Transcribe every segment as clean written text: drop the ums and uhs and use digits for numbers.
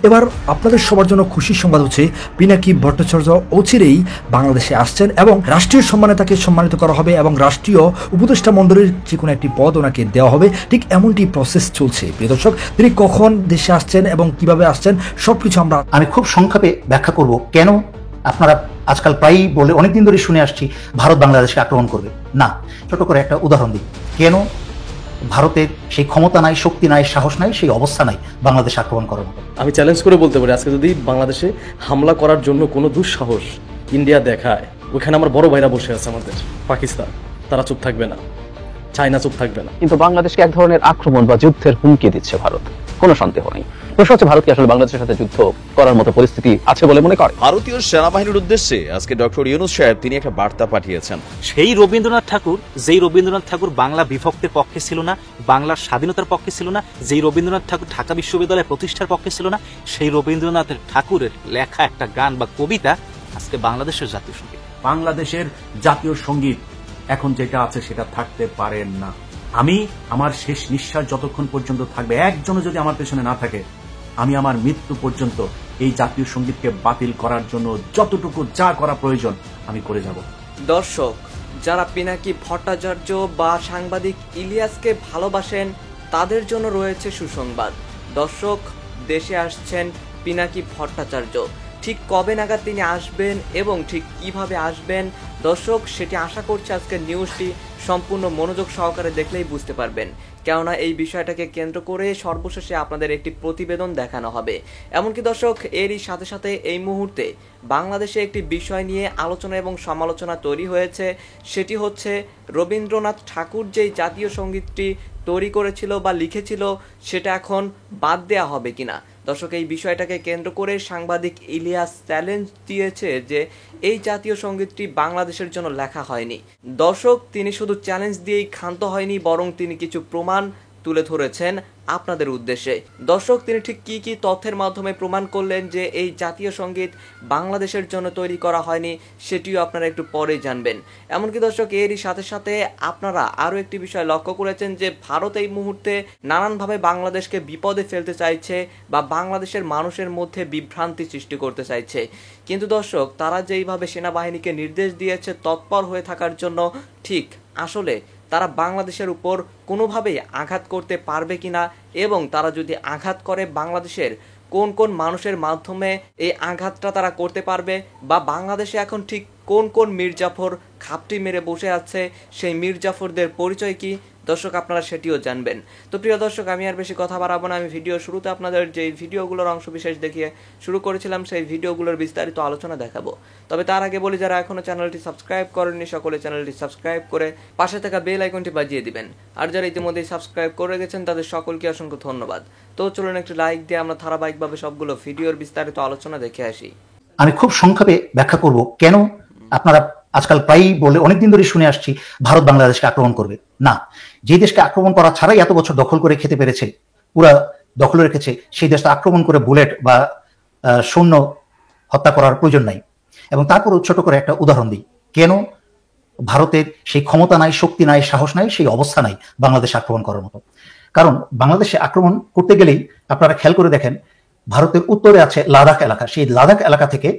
এবার আপনাদের সবার জন্য খুশির সংবাদ হচ্ছে পিনাকি ভট্টাচার্য অচিরেই বাংলাদেশে আসছেন এবং রাষ্ট্রীয় সম্মানে তাকে সম্মানিত করা হবে এবং রাষ্ট্রীয় উপদেষ্টা মণ্ডলীর যে কোনো একটি পদ ওনাকে দেওয়া হবে। ঠিক এমনটি প্রসেস চলছে। প্রিয় দর্শক, তিনি কখন দেশে আসছেন এবং কিভাবে আসছেন সবকিছু আমি খুব সংক্ষেপে ব্যাখ্যা করব কেন আপনারা আজকাল প্রায়ই বলে অনেকদিন ধরে শুনে আসছি ভারত বাংলাদেশকে আক্রমণ করবে না। ছোট করে একটা উদাহরণ দিই, কেন ভারতের সেই ক্ষমতা নাই, শক্তি নাই, সাহস নাই, সেই অবস্থা নাই বাংলাদেশ আক্রমণ করার মতো। আমি চ্যালেঞ্জ করে বলতে পারি, আজকে যদি বাংলাদেশে হামলা করার জন্য কোনো দুঃসাহস ইন্ডিয়া দেখায়, ওখানে আমার বড় ভাইরা বসে আছে, আমাদের পাকিস্তান, তারা চুপ থাকবে না, চায়না চুপ থাকবে না। কিন্তু বাংলাদেশকে এক ধরনের আক্রমণ বা যুদ্ধের হুমকি দিচ্ছে ভারত, কোনো সন্দেহ নেই। প্রশ্ন হচ্ছে, ভারত কি আসলে বাংলাদেশের সাথে যুদ্ধ করার মতো পরিস্থিতি আছে বলে মনে করে? ভারতীয় সেনাবাহিনীর উদ্দেশ্যে আজকে ডক্টর ইউনূস সাহেব তিনি একটা বার্তা পাঠিয়েছেন। সেই রবীন্দ্রনাথ ঠাকুর, যেই রবীন্দ্রনাথ ঠাকুর বাংলা বিভক্তের পক্ষে ছিল না, বাংলার স্বাধীনতার পক্ষে ছিল না, যেই রবীন্দ্রনাথ ঠাকুর ঢাকা বিশ্ববিদ্যালয় প্রতিষ্ঠার পক্ষে ছিল না, সেই রবীন্দ্রনাথ ঠাকুরের লেখা একটা গান বা কবিতা আজকে বাংলাদেশের জাতীয় সঙ্গীত। বাংলাদেশের জাতীয় সঙ্গীত এখন যেটা আছে সেটা থাকতে পারেন না। আমি আমার শেষ নিঃশ্বাস যতক্ষণ পর্যন্ত থাকবে, একজনও যদি আমার পেছনে না থাকে, আমি আমার মৃত্যু পর্যন্ত এই জাতীয় সঙ্গীতকে বাতিল করার জন্য যতটুকু যা করা প্রয়োজন আমি করে যাব। দর্শক, যারা পিনাকি ভট্টাচার্য বা সাংবাদিক ইলিয়াসকে ভালোবাসেন তাদের জন্য রয়েছে সুসংবাদ। দর্শক, দেশে আসছেন পিনাকি ভট্টাচার্য। ঠিক কবে নাগাদ তিনি আসবেন এবং ঠিক কিভাবে আসবেন, দর্শক সেটি আশা করছি আজকের নিউজটি সম্পূর্ণ মনোযোগ সহকারে দেখলেই বুঝতে পারবেন। কেননা এই বিষয়টাকে কেন্দ্র করে সর্বশেষে আপনাদের একটি প্রতিবেদন দেখানো হবে। এমনকি দর্শক, এরই সাথে সাথে এই মুহূর্তে বাংলাদেশে একটি বিষয় নিয়ে আলোচনা এবং সমালোচনা তৈরি হয়েছে। সেটি হচ্ছে রবীন্দ্রনাথ ঠাকুর যেই জাতীয় সঙ্গীতটি তৈরি করেছিল বা লিখেছিল সেটা এখন বাদ দেয়া হবে কিনা। দর্শক, এই বিষয়টাকে কেন্দ্র করে সাংবাদিক ইলিয়াস চ্যালেঞ্জ দিয়েছে যে এই জাতীয় সঙ্গীতটি বাংলাদেশের জন্য লেখা হয়নি। দর্শক, তিনি শুধু চ্যালেঞ্জ দিয়েই ক্ষান্ত হয়নি, বরং তিনি কিছু প্রমাণ তুলে ধরেছেন আপনাদের উদ্দেশ্যে। দর্শক, তিনি ঠিক কি কি তথ্যের মাধ্যমে প্রমাণ করলেন যে এই জাতীয় সঙ্গীত বাংলাদেশের জন্য তৈরি করা হয়নি, সেটিও আপনারা একটু পরেই জানবেন। এমনকি দর্শক, এরই সাথে সাথে আপনারা আরও একটি বিষয় লক্ষ্য করেছেন যে ভারত এই মুহূর্তে নানানভাবে বাংলাদেশকে বিপদে ফেলতে চাইছে বা বাংলাদেশের মানুষের মধ্যে বিভ্রান্তি সৃষ্টি করতে চাইছে। কিন্তু দর্শক, তারা যেইভাবে সেনাবাহিনীকে নির্দেশ দিয়েছে তৎপর হয়ে থাকার জন্য, ঠিক আসলে তারা বাংলাদেশের উপর কোনোভাবেই আঘাত করতে পারবে কিনা এবং তারা যদি আঘাত করে বাংলাদেশের কোন কোন মানুষের মাধ্যমে এই আঘাতটা তারা করতে পারবে বা বাংলাদেশে এখন ঠিক কোন কোন মির্জাফর খাপটি মেরে বসে আছে, সেই মির্জাফরদের পরিচয় কি, দর্শক আপনারা সেটিও জানবেন। তো প্রিয় দর্শক, আমি আর বেশি কথা বাড়াবো না। আমি ভিডিও শুরুতে আপনাদের যে ভিডিওগুলোর অংশ বিশেষ দেখিয়ে শুরু করেছিলাম সেই ভিডিওগুলোর বিস্তারিত আলোচনা দেখাবো। তবে তার আগে বলি, যারা এখনো চ্যানেলটি সাবস্ক্রাইব করেননি সকলে চ্যানেলটি সাবস্ক্রাইব করে পাশে থাকা বেল আইকনটি বাজিয়ে দিবেন। আর যারা ইতিমধ্যেই সাবস্ক্রাইব করে গেছেন তাদের সকলকে অসংখ্য ধন্যবাদ। তো চলুন একটু লাইক দিয়ে আমরা ধারাবাহিকভাবে সবগুলো ভিডিওর বিস্তারিত আলোচনা দেখে আসি। আমি খুব সংক্ষেপে ব্যাখ্যা করব কেন আপনারা আজকাল প্রায়ই বলে অনেকদিন ধরে শুনে আসছি ভারত বাংলাদেশকে আক্রমণ করবে না। যে দেশকে আক্রমণ করা ছাড়াই এত বছর দখল করে খেতে পেরেছে, পুরা দখল রেখেছে, সেই দেশটা আক্রমণ করে বুলেট বা সৈন্য হত্যা করার প্রয়োজন নাই। এবং তারপর ছোট করে একটা উদাহরণ দিই, কেন ভারতের সেই ক্ষমতা নাই, শক্তি নাই, সাহস নাই, সেই অবস্থা নাই বাংলাদেশ আক্রমণ করার মতো। কারণ বাংলাদেশে আক্রমণ করতে গেলেই আপনারা খেয়াল করে দেখেন, ভারতের উত্তরে আছে লাদাখ এলাকা, সেই লাদাখ এলাকা থেকে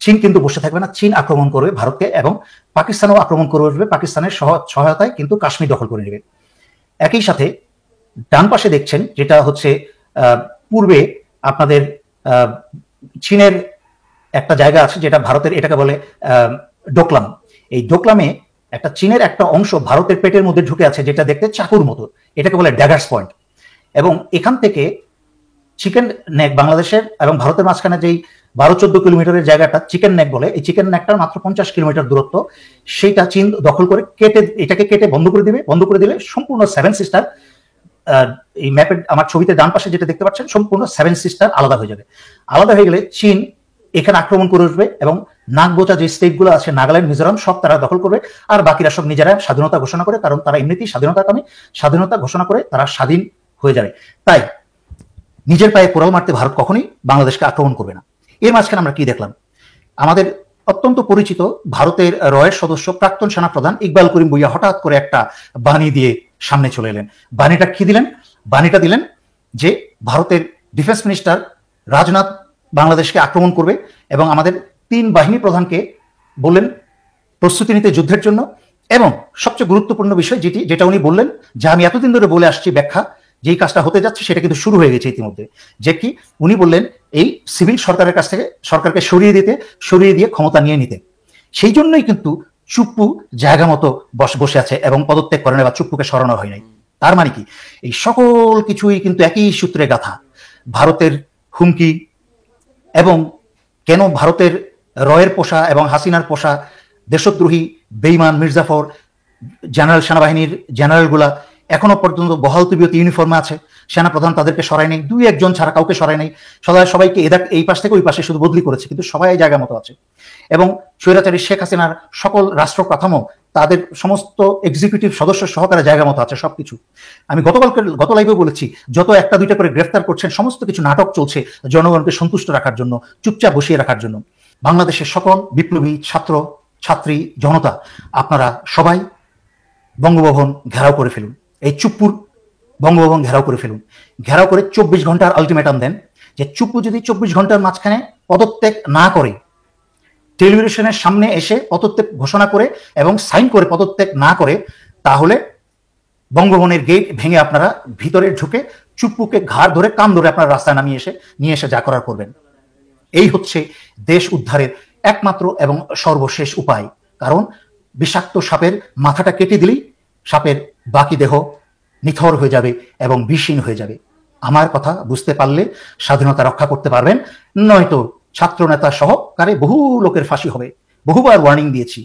চীন কিন্তু বসে থাকবে না, চীন আক্রমণ করবে ভারতকে এবং পাকিস্তানও আক্রমণ করে বসবে, পাকিস্তানের সহায়তায় কিন্তু কাশ্মীর দখল করে নেবে। একই সাথে ডান পাশে দেখছেন যেটা হচ্ছে পূর্বে আপনাদের চীনের একটা জায়গা আছে যেটা ভারতের, এটাকে বলে ডোকলাম। এই ডোকলামে একটা চীনের একটা অংশ ভারতের পেটের মধ্যে ঢুকে আছে, যেটা দেখতে চাকুর মতো, এটাকে বলে ড্যাগার্স পয়েন্ট। এবং এখান থেকে চিকেন নেক বাংলাদেশের এবং ভারতের মাঝখানে যেই 12-14 কিলোমিটারের জায়গাটা চিকেন নেক বলে, এই চিকেন নেকটার মাত্র 50 কিলোমিটার দূরত্ব, সেইটা চীন দখল করে এটাকে কেটে বন্ধ করে দিবে। বন্ধ করে দিলে সম্পূর্ণ 7 সিস্টার, এই ম্যাপের আমার ছবিতে ডান পাশে যেটা দেখতে পাচ্ছেন, সম্পূর্ণ 7 সিস্টার আলাদা হয়ে যাবে। আলাদা হয়ে গেলে চীন এখানে আক্রমণ করে আসবে এবং নাগবোচা যে স্টেটগুলো আছে, নাগাল্যান্ড, মিজোরাম, সব তারা দখল করবে। আর বাকিরা সব নিজেরা স্বাধীনতা ঘোষণা করে, কারণ তারা এমনিতেই স্বাধীনতাকামী, স্বাধীনতা ঘোষণা করে তারা স্বাধীন হয়ে যাবে। তাই নিজের পায়ে কোড়াল মারতে ভারত কখনোই বাংলাদেশকে আক্রমণ করবে না। এর মাঝখানে আমরা কি দেখলাম, আমাদের অত্যন্ত পরিচিত ভারতের রয়ের সদস্য প্রাক্তন সেনাপ্রধান ইকবাল করিম ভুইয়া হঠাৎ করে একটা বাণী দিয়ে সামনে চলে এলেন। বাণীটা কি দিলেন? বাণীটা দিলেন যে ভারতের ডিফেন্স মিনিস্টার রাজনাথ বাংলাদেশকে আক্রমণ করবে এবং আমাদের 3 বাহিনী প্রধানকে বললেন প্রস্তুতি নিতে যুদ্ধের জন্য। এবং সবচেয়ে গুরুত্বপূর্ণ বিষয় যেটা উনি বললেন, যা আমি এতদিন ধরে বলে আসছি ব্যাখ্যা, যেই কাজটা হতে যাচ্ছে সেটা কিন্তু শুরু হয়ে গেছে ইতিমধ্যে। যে কি উনি বললেন এই সিভিল সরকারের কাছ থেকে সরকারকে সরিয়ে দিয়ে ক্ষমতা নিয়ে নিতে। সেই জন্যই কিন্তু চুপ্পু জায়গা মতো বসে আছে এবং পদত্যাগ করে নাই বা চুপ্পুকে সরানো হয় নাই। তার মানে কি এই সকল কিছুই কিন্তু একই সূত্রে গাথা। ভারতের হুমকি এবং কেন ভারতের রয়ের পোষা এবং হাসিনার পোষা দেশদ্রোহী বেইমান মির্জাফর সেনাবাহিনীর জেনারেলগুলা এখনো পর্যন্ত বহাল তবিয়ত ইউনিফর্মে আছে। সেনাপ্রধান তাদেরকে সরায় নেই, 2-1 ছাড়া কাউকে সরায় নেই। সবাইকে এই পাশ থেকে ওই পাশে শুধু বদলি করেছে, কিন্তু সবাই জায়গা মতো আছে। এবং স্বৈরাচারী শেখ হাসিনার সকল রাষ্ট্র কাঠামো তাদের সমস্ত এক্সিকিউটিভ সদস্য সহকারে জায়গা মতো আছে সবকিছু। আমি গত লাইভে বলেছি, যত 1-2 করে গ্রেফতার করছেন সমস্ত কিছু নাটক চলছে জনগণকে সন্তুষ্ট রাখার জন্য, চুপচাপ বসিয়ে রাখার জন্য। বাংলাদেশের সকল বিপ্লবী ছাত্র ছাত্রী জনতা, আপনারা সবাই বঙ্গভবন ঘেরাও করে ফেলুন, এই চুপ্পুর বঙ্গভবন ঘেরাও করে ফেলুন। ঘেরাও করে 24 ঘন্টার আলটিমেটাম দেন যে চুপ্পু যদি 24 ঘন্টার মাঝখানে পদত্যাগ না করে, টেলিভিশনের সামনে এসে পদত্যাগ ঘোষণা করে এবং সাইন করে পদত্যাগ না করে, তাহলে বঙ্গভবনের গেট ভেঙে আপনারা ভিতরে ঢুকে চুপ্পুকে ঘাড় ধরে কান ধরে আপনারা রাস্তায় নিয়ে এসে যা করার করবেন। এই হচ্ছে দেশ উদ্ধারের একমাত্র এবং সর্বশেষ উপায়। কারণ বিষাক্ত সাপের মাথাটা কেটে দিলেই সাপের বাকি দেহ নিথর হয়ে যাবে এবং বিষহীন হয়ে যাবে। আমার কথা বুঝতে পারলে স্বাধীনতা রক্ষা করতে পারবেন, নয়তো ছাত্র নেতা সহকারে বহু লোকের ফাঁসি হবে। বহুবার ওয়ার্নিং দিয়েছি।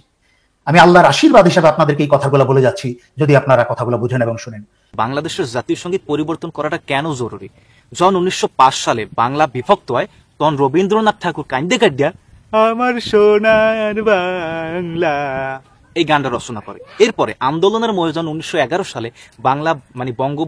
আমি আল্লাহর আশীর্বাদ হিসেবে আপনাদেরকে এই কথাগুলো বলে যাচ্ছি, যদি আপনারা কথাগুলো বুঝেন এবং শুনেন। বাংলাদেশের জাতীয় সঙ্গীত পরিবর্তন করাটা কেন জরুরি? যখন 1905 সালে বাংলা বিভক্ত হয়, তখন রবীন্দ্রনাথ ঠাকুর কান্দে কাঁদিয়া আমার সোনার বাংলা এই গানটা রচনা করে। এরপরে আন্দোলনের ময়দান 1911 সালে বাংলা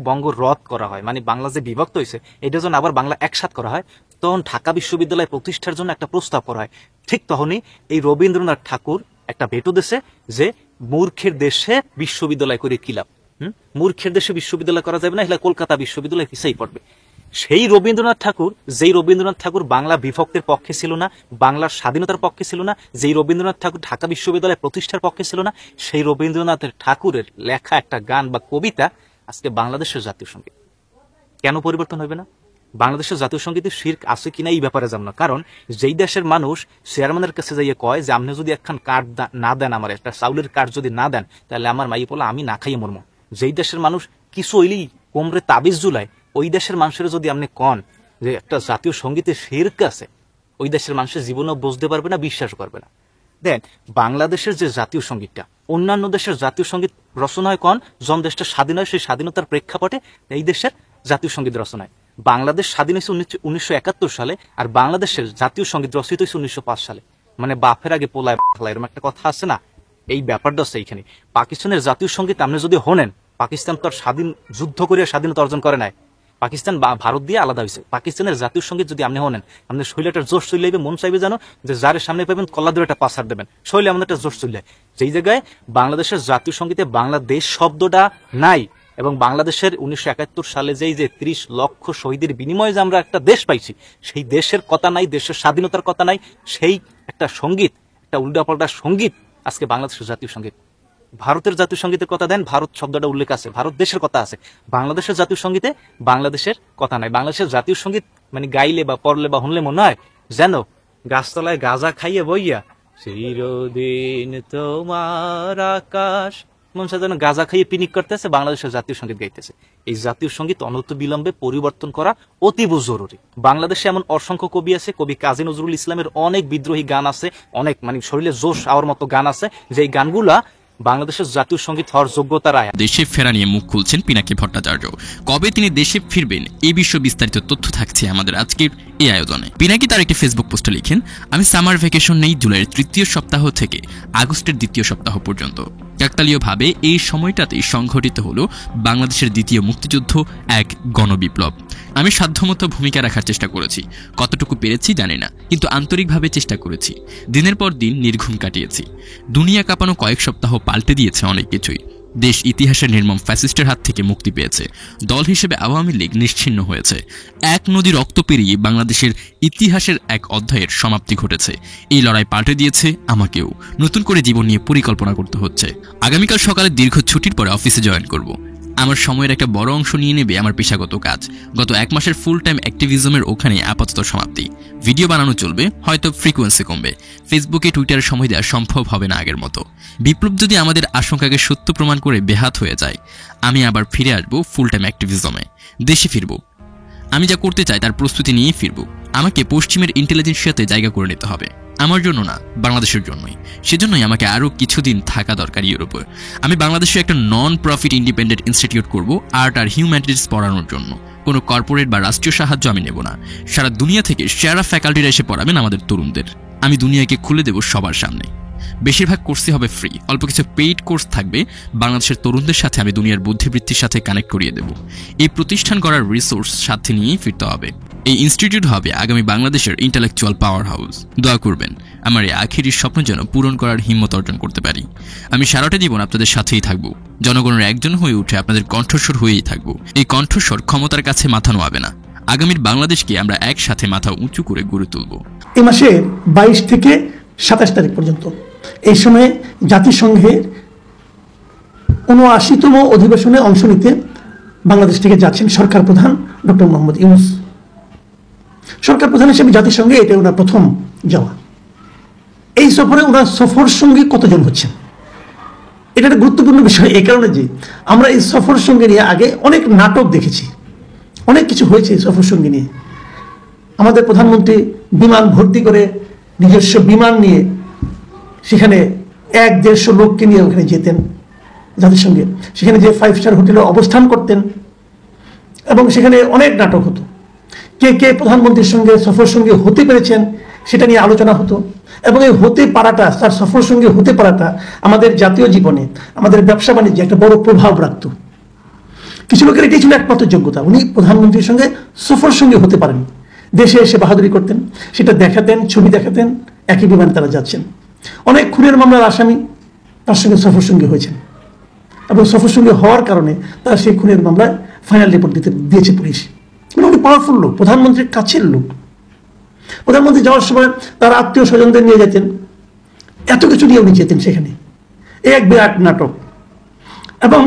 বঙ্গ রদ করা হয়, বাংলা যে বিভক্ত হয়েছে এটা যখন আবার বাংলা একসাথ করা হয়, তখন ঢাকা বিশ্ববিদ্যালয় প্রতিষ্ঠার জন্য একটা প্রস্তাব করা হয়। ঠিক তখনই এই রবীন্দ্রনাথ ঠাকুর একটা ভেটো দেশে যে মূর্খের দেশে বিশ্ববিদ্যালয় করে কি লাভ, মূর্খের দেশে বিশ্ববিদ্যালয় করা যাবে না, এগুলা কলকাতা বিশ্ববিদ্যালয় পিছাই পড়বে। সেই রবীন্দ্রনাথ ঠাকুর বাংলা বিভক্তের পক্ষে ছিল না, বাংলার স্বাধীনতার পক্ষে ছিল না, যেই রবীন্দ্রনাথ ঠাকুর ঢাকা বিশ্ববিদ্যালয় প্রতিষ্ঠার পক্ষে ছিল না, সেই রবীন্দ্রনাথের ঠাকুরের লেখা একটা গান বা কবিতা আজকে বাংলাদেশের জাতীয় সঙ্গীত। কেন পরিবর্তন হবে না? বাংলাদেশের জাতীয় সঙ্গীতে শিরক আছে কিনা এই ব্যাপারে যাব না, কারণ যেই দেশের মানুষ চেয়ারম্যানের কাছে যাইয়ে কয় যে আপনি যদি একখান কার্ড না দেন, আমার একটা চাউলের কার্ড যদি না দেন, তাহলে আমার মাই বলে আমি না খাইয়ে মরমো। যেই দেশের মানুষ কিছু হইলেই কোমরে তাবিজ জুলায়, ওই দেশের মানুষের যদি আপনি কন যে একটা জাতীয় সঙ্গীতে শিরক আছে, ওই দেশের মানুষের জীবনেও বুঝতে পারবে না, বিশ্বাস করবে না। দেন বাংলাদেশের যে জাতীয় সঙ্গীতটা, অন্যান্য দেশের জাতীয় সঙ্গীত রচনা হয় কন যখন দেশটা স্বাধীন হয়, সেই স্বাধীনতার প্রেক্ষাপটে এই দেশের জাতীয় সঙ্গীত রচনা হয়। বাংলাদেশ স্বাধীন হয়েছে 1971 সালে, আর বাংলাদেশের জাতীয় সঙ্গীত রচিত হয়েছে 1905 সালে। বাপের আগে পোলায় এরকম একটা কথা আছে না, এই ব্যাপারটা আছে এইখানে। পাকিস্তানের জাতীয় সঙ্গীত আপনি যদি হনেন, পাকিস্তান তো আর যুদ্ধ করে স্বাধীনতা অর্জন করে নাই, পাকিস্তান ভারত দিয়ে আলাদা হয়েছে। পাকিস্তানের জাতীয় সঙ্গীত যদি আপনি হনেন, আপনি শৈলাটার জোশ চলে যাবে, মন চাইবে জানো যে যার সামনে পাবেন কল্লা ধরে একটা পাসার দেবেন, শৈলে আমাদের একটা জোশ চলে যায়। যেই জায়গায় বাংলাদেশের জাতীয় সঙ্গীতে বাংলাদেশ শব্দটা নাই, এবং বাংলাদেশের 1971 সালে যে 30 লক্ষ শহীদের বিনিময়ে যে আমরা একটা দেশ পাইছি, সেই দেশের কথা নাই, দেশের স্বাধীনতার কথা নাই, সেই একটা সঙ্গীত, একটা উল্টাপাল্টা সঙ্গীত আজকে বাংলাদেশের জাতীয় সঙ্গীত। ভারতের জাতীয় সঙ্গীতের কথা দেন, ভারত শব্দটা উল্লেখ আছে, ভারত দেশের কথা আছে। বাংলাদেশের জাতীয় সঙ্গীতে বাংলাদেশের কথা নাই। বাংলাদেশের জাতীয় সঙ্গীত গাইলে বা পড়লে বা শুনলে মনে হয় যেন গাছতলায় গাঁজা খাইয়ে বইয়া চিরদিন তোমার আকাশ, মনসা যেন গাঁজা খাইয়ে পিনিক করতেছে, বাংলাদেশের জাতীয় সঙ্গীত গাইতেছে। এই জাতীয় সঙ্গীত অনন্ত বিলম্বে পরিবর্তন করা অতীব জরুরি। বাংলাদেশে এমন অসংখ্য কবি আছে, কবি কাজী নজরুল ইসলামের অনেক বিদ্রোহী গান আছে, অনেক শরীরে জোশ আওয়ার মতো গান আছে, যে গানগুলা বাংলাদেশের জাতীয় সঙ্গীত হওয়ার যোগ্যতা রায়। দেশে ফেরা নিয়ে মুখ খুলছেন পিনাকি ভট্টাচার্য। কবে তিনি দেশে ফিরবেন এই বিষয়ে বিস্তারিত তথ্য থাকছে আমাদের আজকের এই আয়োজনে। পিনাকি তার একটি ফেসবুক পোস্টে লিখেন, আমি সামার ভ্যাকেশন নেই জুলাইয়ের 3য় সপ্তাহ থেকে আগস্টের 2য় সপ্তাহ পর্যন্ত। কাকতালীয়ভাবে এই সময়টাতেই সংঘটিত হলো বাংলাদেশের 2য় মুক্তিযুদ্ধ, এক গণবিপ্লব। আমি সাধ্যমতো ভূমিকা রাখার চেষ্টা করেছি, কতটুকু পেরেছি জানি না, কিন্তু আন্তরিকভাবে চেষ্টা করেছি। দিনের পর দিন নির্ঘুম কাটিয়েছি। দুনিয়া কাঁপানো কয়েক সপ্তাহ পাল্টে দিয়েছে অনেক কিছুই। দেশ ইতিহাসের নির্মম ফ্যাসিস্টের হাত থেকে মুক্তি পেয়েছে। দল হিসেবে আওয়ামী লীগ নিশ্চিহ্ন হয়েছে। এক নদী রক্ত পেরিয়ে বাংলাদেশের ইতিহাসের এক অধ্যায়ের সমাপ্তি ঘটেছে। এই লড়াই পাল্টে দিয়েছে আমাকেও। নতুন করে জীবন নিয়ে পরিকল্পনা করতে হচ্ছে। আগামীকাল সকালে দীর্ঘ ছুটির পরে অফিসে জয়েন করব। আমার সময়ের একটা বড় অংশ নিয়ে নেবে আমার পেশাগত কাজ। গত 1 মাসের ফুল টাইম অ্যাক্টিভিজমের ওখানে আপাতত সমাপ্তি। ভিডিও বানানো চলবে, হয়তো ফ্রিকোয়েন্সি কমবে। ফেসবুকে টুইটারে সময় দেওয়া সম্ভব হবে না আগের মতো। বিপ্লব যদি আমাদের আশঙ্কাকে সত্য প্রমাণ করে বেহাত হয়ে যায়, আমি আবার ফিরে আসবো ফুল টাইম অ্যাক্টিভিজমে। দেশে ফিরব। আমি যা করতে চাই তার প্রস্তুতি নিয়েই ফিরব। আমাকে পশ্চিমের ইন্টেলিজেন্সিয়াতে জায়গা করে নিতে হবে, আমার জন্য না, বাংলাদেশের জন্যই। সেজন্যই আমাকে আরও কিছুদিন থাকা দরকার ইউরোপে। আমি বাংলাদেশে একটা নন প্রফিট ইন্ডিপেন্ডেন্ট ইনস্টিটিউট করব আর্ট আর হিউম্যানিটিস পড়ানোর জন্য। কোনো কর্পোরেট বা রাষ্ট্রীয় সাহায্য আমি নেব না। সারা দুনিয়া থেকে সেরা ফ্যাকাল্টিরা এসে পড়াবেন আমাদের তরুণদের। আমি দুনিয়াকে খুলে দেব সবার সামনে। বেশিরভাগ কোর্সই হবে ফ্রি, অল্প কিছু পেইড কোর্স থাকবে। বাংলাদেশের তরুণদের সাথে আমি দুনিয়ার বুদ্ধিবৃত্তির সাথে কানেক্ট করিয়ে দেব। এই প্রতিষ্ঠান করার রিসোর্স সাথে নিয়েই ফিরতে হবে। এই ইনস্টিটিউট হবে আগামী বাংলাদেশের ইন্টেলেকচুয়াল পাওয়ার হাউস। দোয়া করবেন আমার এই আখিরি স্বপ্ন যেন পূরণ করার হিম্মত অর্জন করতে পারি। আমি সারাটা জীবন আপনাদের সাথেই থাকব। জনগণের একজন হয়ে উঠে আপনাদের কণ্ঠস্বর হয়েই থাকব। এই কণ্ঠস্বর ক্ষমতার কাছে মাথা নোয়াবে না। আগামীর বাংলাদেশকে আমরা একসাথে মাথা উঁচু করে গড়ে তুলব। এই মাসের 22 থেকে 27 তারিখ পর্যন্ত এই সময়ে জাতিসংঘের ৭৯তম অধিবেশনে অংশ নিতে বাংলাদেশ থেকে যাচ্ছেন সরকার প্রধান ডক্টর মোহাম্মদ ইউনূস। সরকার প্রধান হিসেবে জাতিসংঘে এটা ওনার প্রথম যাওয়া। এই সফরে ওনার সফর সঙ্গী কতজন হচ্ছেন, এটা একটা গুরুত্বপূর্ণ বিষয়। এই কারণে যে আমরা এই সফর সঙ্গী নিয়ে আগে অনেক নাটক দেখেছি, অনেক কিছু হয়েছে এই সফর সঙ্গী নিয়ে। আমাদের প্রধানমন্ত্রী বিমান ভর্তি করে নিজস্ব বিমান নিয়ে সেখানে ১-১৫০ লোককে নিয়ে ওখানে যেতেন জাতিসংঘে। সেখানে যে 5 স্টার হোটেলে অবস্থান করতেন এবং সেখানে অনেক নাটক হতো। কে কে প্রধানমন্ত্রীর সঙ্গে সফর সঙ্গী হতে পেরেছেন সেটা নিয়ে আলোচনা হতো। এবং এই হতে পারাটা, তার সফর সঙ্গী হতে পারাটা আমাদের জাতীয় জীবনে, আমাদের ব্যবসা বাণিজ্যে একটা বড় প্রভাব রাখত। কিছু লোকের এটাই ছিল একমাত্র যোগ্যতা, উনি প্রধানমন্ত্রীর সঙ্গে সফর সঙ্গী হতে পারেন। দেশে এসে বাহাদুরি করতেন, সেটা দেখাতেন, ছবি দেখাতেন, একই বিমানে তারা যাচ্ছেন। অনেক খুনের মামলার আসামি তার সঙ্গে সফর সঙ্গী হয়েছেন এবং সফর সঙ্গী হওয়ার কারণে তারা সেই খুনের মামলায় ফাইনাল রিপোর্ট দিয়েছে পুলিশ। মানে উনি পাওয়ারফুল লোক, প্রধানমন্ত্রীর কাছের লোক। প্রধানমন্ত্রী যাওয়ার সময় তার আত্মীয় স্বজনদের নিয়ে যেতেন, এত কিছু নিয়ে উনি যেতেন সেখানে। এই এক বিরাট নাটক। এবং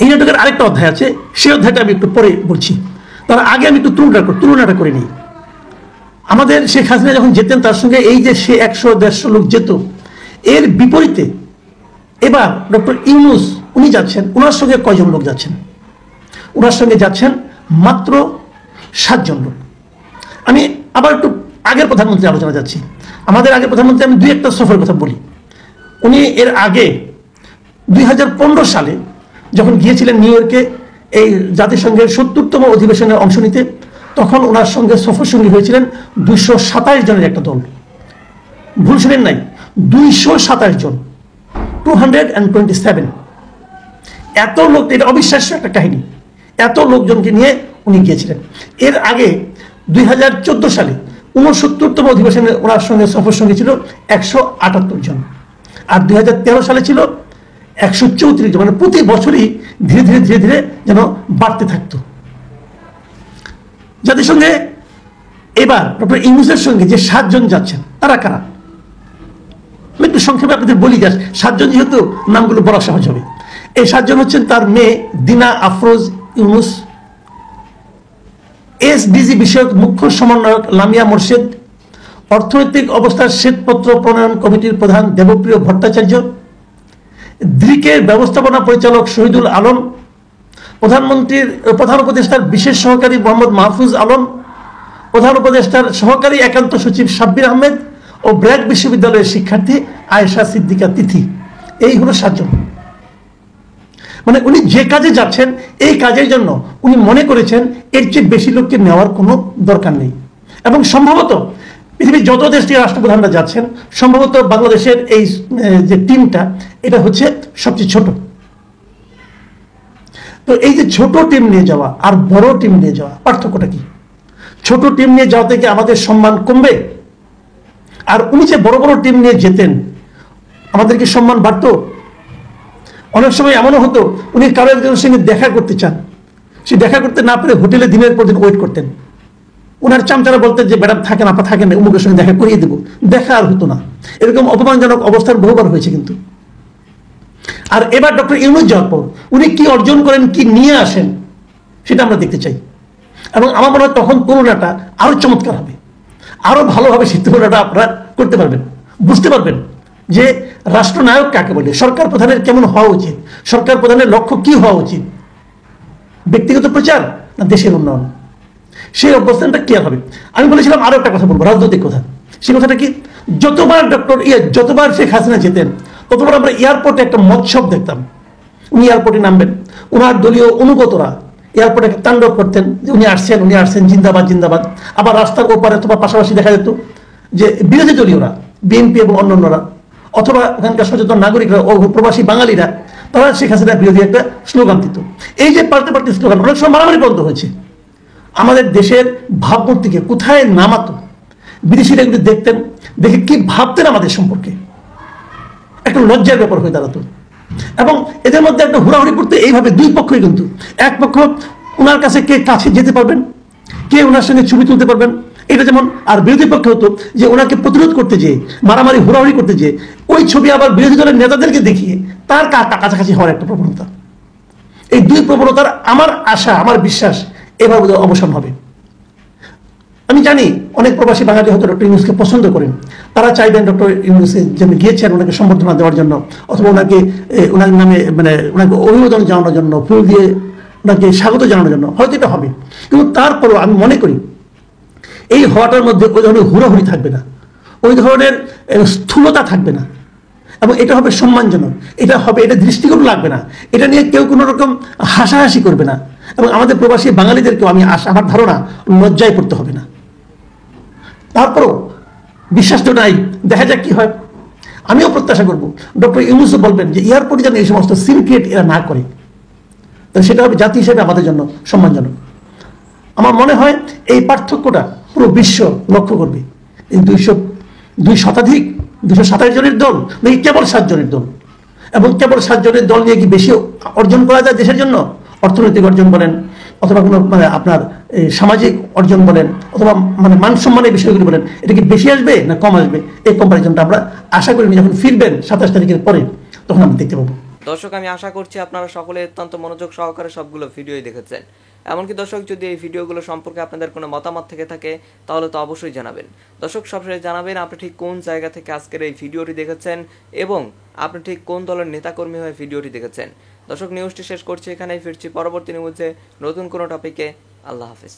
এই নাটকের আরেকটা অধ্যায় আছে, সেই অধ্যায়টা আমি একটু পরে বলছি। তার আগে আমি একটু তুলনাটা করে নিই। আমাদের শেখ হাসিনা যখন যেতেন তার সঙ্গে এই যে সে ১০০-১৫০ লোক যেত, এর বিপরীতে এবার ডক্টর ইউনূস উনি যাচ্ছেন, ওনার সঙ্গে কয়জন লোক যাচ্ছেন? ওনার সঙ্গে যাচ্ছেন মাত্র 7 জন লোক। আমি আবার একটু আগের প্রধানমন্ত্রী আলোচনা যাচ্ছি। আমাদের আগের প্রধানমন্ত্রী, আমি 2-1টা সফরের কথা বলি। উনি এর আগে 2015 সালে যখন গিয়েছিলেন নিউ ইয়র্কে এই জাতিসংঘের ৭০তম অধিবেশনে অংশ নিতে, তখন ওনার সঙ্গে সফর সঙ্গী হয়েছিলেন 227 জনের একটা দল। ভুল শুনেন নাই, 227 জন, 227। এত লোক, এটা অবিশ্বাস্য একটা কাহিনী। এত লোকজনকে নিয়ে উনি গিয়েছিলেন। এর আগে 2014 সালে 69তম অধিবেশনে ওনার সঙ্গে সফর সঙ্গী ছিল 178 জন, আর 2013 সালে ছিল 134 জন। মানে প্রতি বছরই ধীরে ধীরে ধীরে ধীরে যেন বাড়তে থাকতো। জাতিসংঘে এবার ডক্টর ইউনূসের সঙ্গে যে 7 জন যাচ্ছেন তারা কারা? আমি একটু সংক্ষেপে আপনাদের বলি, যা 7 জন, যেহেতু নামগুলো বলা সহজ হবে। এই 7 জন হচ্ছেন তার মেয়ে দিনা আফরোজ ইউনূস, এসডিজি বিষয়ক মুখ্য সমন্বয়ক লামিয়া মোর্শেদ, অর্থনৈতিক অবস্থার শ্বেতপত্র প্রণয়ন কমিটির প্রধান দেবপ্রিয় ভট্টাচার্য, দ্রিকের ব্যবস্থাপনা পরিচালক শহীদুল আলম, প্রধানমন্ত্রীর প্রধান উপদেষ্টার বিশেষ সহকারী মোহাম্মদ মাহফুজ আলম, প্রধান উপদেষ্টার সহকারী একান্ত সচিব সাব্বির আহমেদ ও ব্র্যাক বিশ্ববিদ্যালয়ের শিক্ষার্থী আয়েশা সিদ্দিকা তিথি। এই হলো 7 জন। মানে উনি যে কাজে যাচ্ছেন এই কাজের জন্য উনি মনে করেছেন এর চেয়ে বেশি লোককে নেওয়ার কোনো দরকার নেই। এবং সম্ভবত পৃথিবীর যত দেশ থেকে রাষ্ট্রপ্রধানরা যাচ্ছেন, সম্ভবত বাংলাদেশের এই যে টিমটা, এটা হচ্ছে সবচেয়ে ছোট। তো এই যে ছোট টিম নিয়ে যাওয়া আর বড় টিম নিয়ে যাওয়া, পার্থক্যটা কি? ছোট টিম নিয়ে যাওয়া থেকে আমাদের সম্মান কমবে, আর উনি যে বড় বড় টিম নিয়ে যেতেন আমাদের কি সম্মান বাড়তো? অনেক সময় এমনও হতো উনি কারো একজনের সঙ্গে দেখা করতে চান, সে দেখা করতে না পেরে হোটেলে দিনের পর দিন ওয়েট করতেন। ওনার চামচারা বলতেন যে ম্যাডাম থাকেন, আপা থাকেন, অমুকের সঙ্গে দেখা করিয়ে দেবো, দেখা আর হতো না। এরকম অপমানজনক অবস্থার বহুবার হয়েছে কিন্তু। আর এবার ডক্টর ইউনূস যাওয়ার পর উনি কি অর্জন করেন, কি নিয়ে আসেন, সেটা আমরা দেখতে চাই। এবং আমার মনে হয় তখন তুলনাটা আরো চমৎকার হবে, আরো ভালোভাবে সেই তুলনাটা আপনারা করতে পারবেন, বুঝতে পারবেন যে রাষ্ট্রনায়ক কাকে বলে, সরকার প্রধানের কেমন হওয়া উচিত, সরকার প্রধানের লক্ষ্য কি হওয়া উচিত, ব্যক্তিগত প্রচার না দেশের উন্নয়ন, সেই অবস্থানটা ক্লিয়ার হবে। আমি বলেছিলাম আরো একটা কথা বলবো, রাজনৈতিক কথা। সেই কথাটা কি, যতবার শেখ হাসিনা যেতেন ততবার আমরা এয়ারপোর্টে একটা মৎসব দেখতাম। উনি এয়ারপোর্টে নামবেন, ওনার দলীয় অনুগতরা এয়ারপোর্টে তাণ্ডব করতেন যে উনি আসছেন, জিন্দাবাদ জিন্দাবাদ। আবার রাস্তার ওপারে অথবা পাশাপাশি দেখা যেত যে বিরোধী দলীয়রা, বিএনপি এবং অন্যান্যরা, অথবা ওখানকার সচেতন নাগরিকরা ও প্রবাসী বাঙালিরা, তারা শেখ হাসিনার বিরোধী একটা স্লোগান দিত। এই যে পাল্টে পাল্টে স্লোগান, অনেক সময় মারামারি বন্ধ হয়েছে। আমাদের দেশের ভাবমূর্তিকে কোথায় নামাতো, বিদেশিরা এগুলো দেখতেন, দেখে কি ভাবতেন আমাদের সম্পর্কে, একটা লজ্জার ব্যাপার হয়ে দাঁড়াতো। এবং এদের মধ্যে একটা হুড়াহুড়ি করতে এইভাবে দুই পক্ষই, কিন্তু এক পক্ষ ওনার কাছে কে কাছে যেতে পারবেন, কে ওনার সঙ্গে ছবি তুলতে পারবেন, এটা যেমন। আর বিরোধী পক্ষে হতো যে ওনাকে প্রতিরোধ করতে যেয়ে, মারামারি হুড়াহুড়ি করতে যেয়ে ওই ছবি আবার বিরোধী দলের নেতাদেরকে দেখিয়ে তার কাছাকাছি হওয়ার একটা প্রবণতা। এই দুই প্রবণতার আমার আশা, আমার বিশ্বাস এবার অবসান হবে। আমি জানি অনেক প্রবাসী বাঙালি হয়তো ডক্টর ইউনূসকে পছন্দ করেন, তারা চাইবেন ডক্টর ইউনূস যেন গিয়েছেন ওনাকে সম্বর্ধনা দেওয়ার জন্য, অথবা ওনাকে ওনার নামে ওনাকে অভিবাদন জানানোর জন্য, ফুল দিয়ে ওনাকে স্বাগত জানানোর জন্য, হয়তো এটা হবে। কিন্তু তারপরও আমি মনে করি এই হওয়াটার মধ্যে ওই ধরনের হুড়োহুড়ি থাকবে না, ওই ধরনের স্থূলতা থাকবে না, এবং এটা হবে সম্মানজনক, এটা দৃষ্টিকোণ লাগবে না, এটা নিয়ে কেউ কোনো রকম হাসাহাসি করবে না, এবং আমাদের প্রবাসী বাঙালিদেরকেও আমার ধারণা লজ্জায় পড়তে হবে না। তারপরও বিশ্বাস তো নাই, দেখা যাক কি হয়। আমিও প্রত্যাশা করব ডক্টর ইউনূসও বলবেন যে এয়ারপোর্টে যেন এই সমস্ত সিন ক্রিয়েট এরা না করে, সেটা হবে জাতি হিসেবে আমাদের জন্য সম্মানজনক। আমার মনে হয় এই পার্থক্যটা পুরো বিশ্ব লক্ষ্য করবে। এই 227 জনের দল নাকি কেবল 7 জনের দল, এবং কেবল 7 জনের দল নিয়ে কি বেশি অর্জন করা যায় দেশের জন্য, অর্থনৈতিক অর্জন বলেন, অথবা কোনো আপনার সামাজিক অর্জন বলেন, অথবা মান সম্মানের বিষয়গুলি বলেন, এটা কি বেশি আসবে না কম আসবে, এই কম্পারিজনটা আমরা আশা করি যখন ফিরবেন 27 তারিখের পরে, তখন আমরা দেখতে পাবো। দর্শক, আমি আশা করছি আপনারা সকলে অত্যন্ত মনোযোগ সহকারে সবগুলো ভিডিওই দেখেছেন। এমনকি দর্শক, যদি এই ভিডিওগুলো সম্পর্কে আপনাদের কোনো মতামত থেকে থাকে তাহলে তো অবশ্যই জানাবেন। দর্শক, সবশেষে জানাবেন আপনি ঠিক কোন জায়গা থেকে আজকের এই ভিডিওটি দেখেছেন এবং আপনি ঠিক কোন দলের নেতাকর্মী হয়ে ভিডিওটি দেখেছেন। দর্শক, নিউজটি শেষ করছি এখানেই, ফিরছি পরবর্তী নিউজে নতুন কোনো টপিকে। আল্লাহ হাফেজ।